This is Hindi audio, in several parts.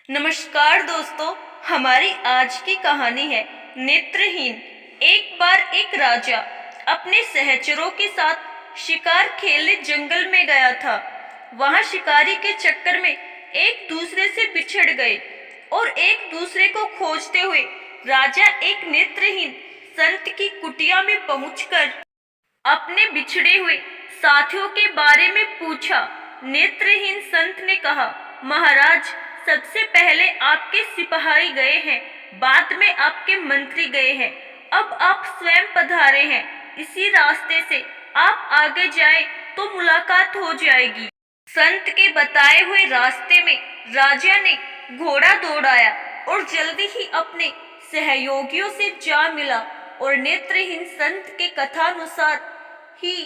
नमस्कार दोस्तों, हमारी आज की कहानी है नेत्रहीन। एक बार एक राजा अपने सहचरों के साथ शिकार खेलने जंगल में गया था। वहां शिकारी के चक्कर में एक दूसरे से बिछड़ गए और एक दूसरे को खोजते हुए राजा एक नेत्रहीन संत की कुटिया में पहुंचकर अपने बिछड़े हुए साथियों के बारे में पूछा। नेत्रहीन संत ने कहा, महाराज, सबसे पहले आपके सिपाही गए हैं, बाद में आपके मंत्री गए हैं, अब आप स्वयं पधारे हैं। इसी रास्ते से आप आगे जाएं तो मुलाकात हो जाएगी। संत के बताए हुए रास्ते में राजा ने घोड़ा दौड़ाया और जल्दी ही अपने सहयोगियों से जा मिला और नेत्रहीन संत के कथानुसार ही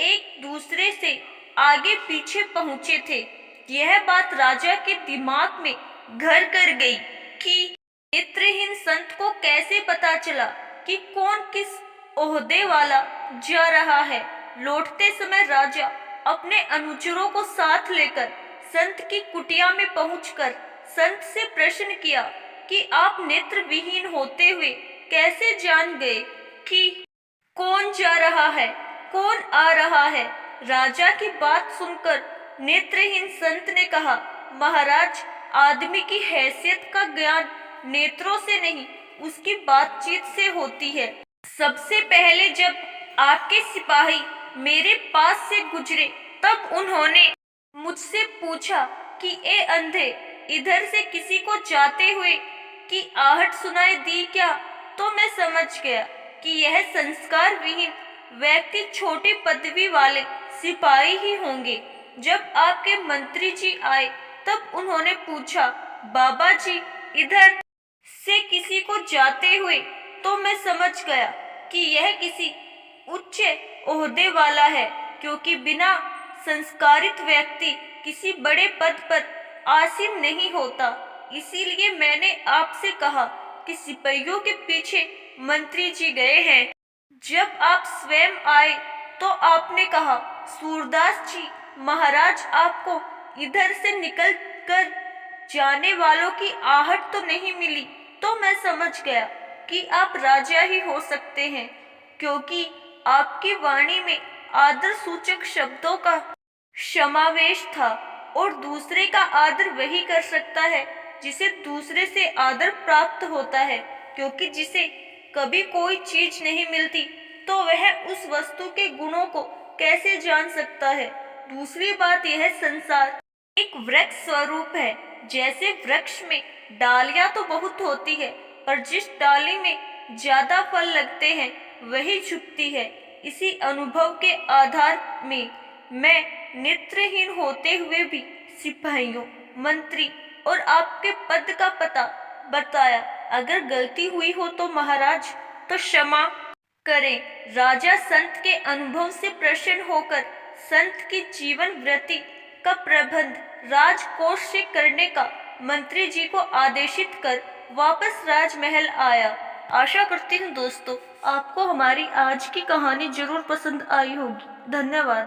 एक दूसरे से आगे पीछे पहुंचे थे। यह बात राजा के दिमाग में घर कर गई कि नेत्रहीन संत को कैसे पता चला कि कौन किस ओहदे वाला जा रहा है। लौटते समय राजा अपने अनुचरों को साथ लेकर संत की कुटिया में पहुंचकर संत से प्रश्न किया कि आप नेत्र विहीन होते हुए कैसे जान गए कि कौन जा रहा है, कौन आ रहा है। राजा की बात सुनकर नेत्रहीन संत ने कहा, महाराज, आदमी की हैसियत का ज्ञान नेत्रों से नहीं, उसकी बातचीत से होती है। सबसे पहले जब आपके सिपाही मेरे पास से गुजरे तब उन्होंने मुझसे पूछा कि ए अंधे, इधर से किसी को जाते हुए की आहट सुनाई दी क्या? तो मैं समझ गया कि यह संस्कार विहीन व्यक्ति छोटी पदवी वाले सिपाही ही होंगे। जब आपके मंत्री जी आए तब उन्होंने पूछा, बाबा जी, इधर से किसी को जाते हुए? तो मैं समझ गया कि यह किसी उच्च ओहदे वाला है, क्योंकि बिना संस्कारित व्यक्ति किसी बड़े पद पर आसीन नहीं होता। इसीलिए मैंने आपसे कहा कि सिपाहियों के पीछे मंत्री जी गए हैं। जब आप स्वयं आए तो आपने कहा, सूरदास जी, महाराज, आपको इधर से निकल कर जाने वालों की आहट तो नहीं मिली। तो मैं समझ गया कि आप राजा ही हो सकते हैं, क्योंकि आपकी वाणी में आदर सूचक शब्दों का समावेश था और दूसरे का आदर वही कर सकता है जिसे दूसरे से आदर प्राप्त होता है, क्योंकि जिसे कभी कोई चीज नहीं मिलती तो वह उस वस्तु के गुणों को कैसे जान सकता है। दूसरी बात, यह संसार एक वृक्ष स्वरूप है। जैसे वृक्ष में डालियां तो बहुत होती है, पर जिस डाली में ज्यादा फल लगते हैं वही झुकती है। इसी अनुभव के आधार में मैं नेत्रहीन होते हुए भी सिपाहियों, मंत्री और आपके पद का पता बताया। अगर गलती हुई हो तो महाराज तो क्षमा करें। राजा संत के अनुभव से प्रसन्न होकर संत की जीवन वृत्ति का प्रबंध राजकोष से करने का मंत्री जी को आदेशित कर वापस राजमहल आया। आशा करती हूँ दोस्तों, आपको हमारी आज की कहानी जरूर पसंद आई होगी। धन्यवाद।